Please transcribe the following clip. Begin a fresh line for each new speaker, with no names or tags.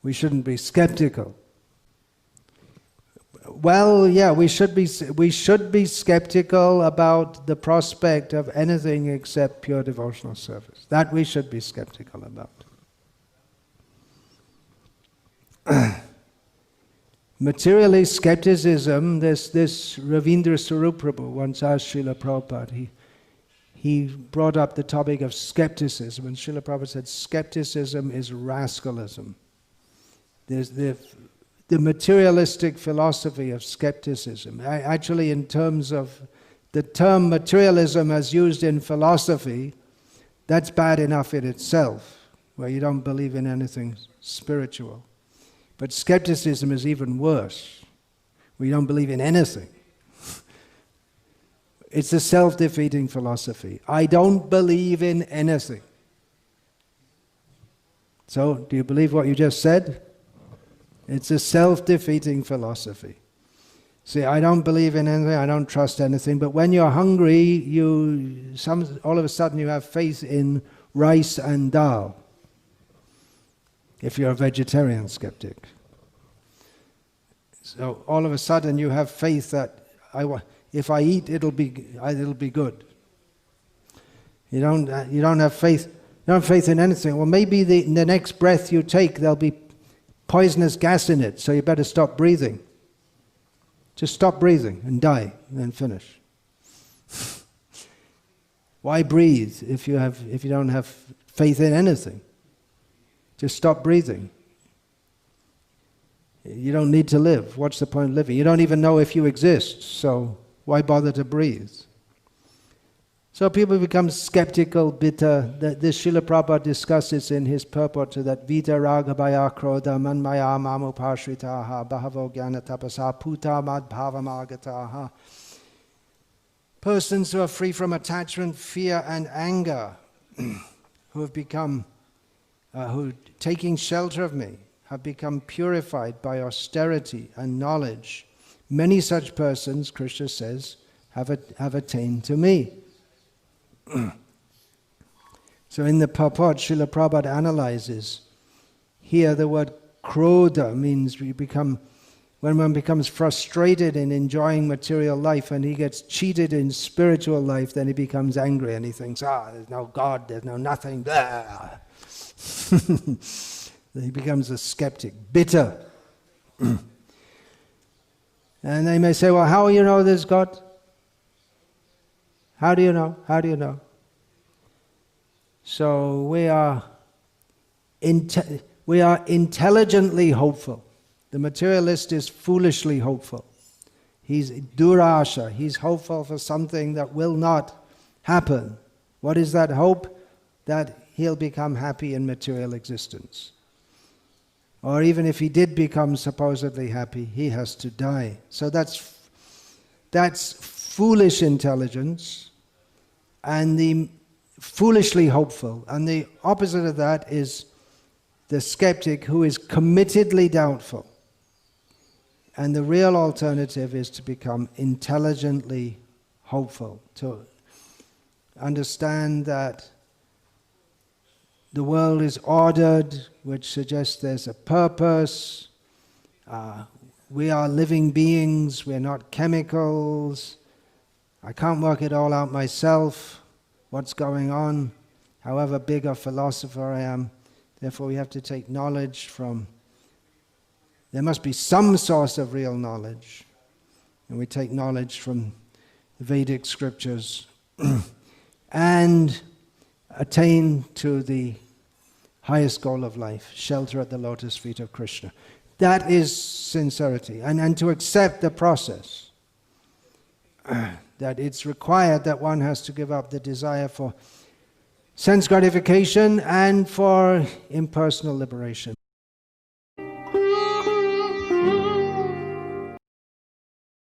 We shouldn't be skeptical. Well, yeah, we should be skeptical about the prospect of anything except pure devotional service. That we should be skeptical about. Materially, skepticism, this Ravindra Swarup Prabhu once asked Srila Prabhupada, he brought up the topic of skepticism, and Srila Prabhupada said, skepticism is rascalism. There's the materialistic philosophy of skepticism. Actually, in terms of the term materialism as used in philosophy, that's bad enough in itself, where you don't believe in anything spiritual. But skepticism is even worse. We don't believe in anything. It's a self-defeating philosophy. I don't believe in anything. So, do you believe what you just said? It's a self-defeating philosophy. See, I don't believe in anything, I don't trust anything, but when you're hungry, all of a sudden you have faith in rice and dal. If you're a vegetarian skeptic. So all of a sudden you have faith that if I eat, it'll be good. You don't have faith. You don't have faith in anything. Well, maybe in the next breath you take, there'll be poisonous gas in it, so you better stop breathing. Just stop breathing and die, and then finish. Why breathe if you don't have faith in anything? Just stop breathing. You don't need to live. What's the point of living? You don't even know if you exist, so why bother to breathe? So people become skeptical, bitter. This Srila Prabhupada discusses in his purport to that Vita Raga Bhaya Krodha Manmaya Mamupashritaha Bhavo Jnana Tapasa Puta Mad Bhavamagataha. Persons who are free from attachment, fear and anger, who have become, who taking shelter of me, have become purified by austerity and knowledge. Many such persons, Krishna says, have attained to me. So in the purport, Srila Prabhupada analyzes, here the word krodha means when one becomes frustrated in enjoying material life and he gets cheated in spiritual life, then he becomes angry and he thinks, there's no God, there's no nothing there. He becomes a skeptic, bitter. And they may say, well, how do you know there's God? How do you know? How do you know? So we are intelligently hopeful. The materialist is foolishly hopeful. He's durasha. He's hopeful for something that will not happen. What is that hope? That he'll become happy in material existence. Or even if he did become supposedly happy, he has to die. So that's foolish intelligence and the foolishly hopeful. And the opposite of that is the skeptic who is committedly doubtful. And the real alternative is to become intelligently hopeful, to understand that the world is ordered, which suggests there's a purpose. We are living beings, we're not chemicals. I can't work it all out myself, what's going on, however big a philosopher I am. Therefore we have to take knowledge from, there must be some source of real knowledge. And we take knowledge from the Vedic scriptures and attain to the highest goal of life, shelter at the lotus feet of Krishna. That is sincerity. And to accept the process. That it's required that one has to give up the desire for sense gratification and for impersonal liberation.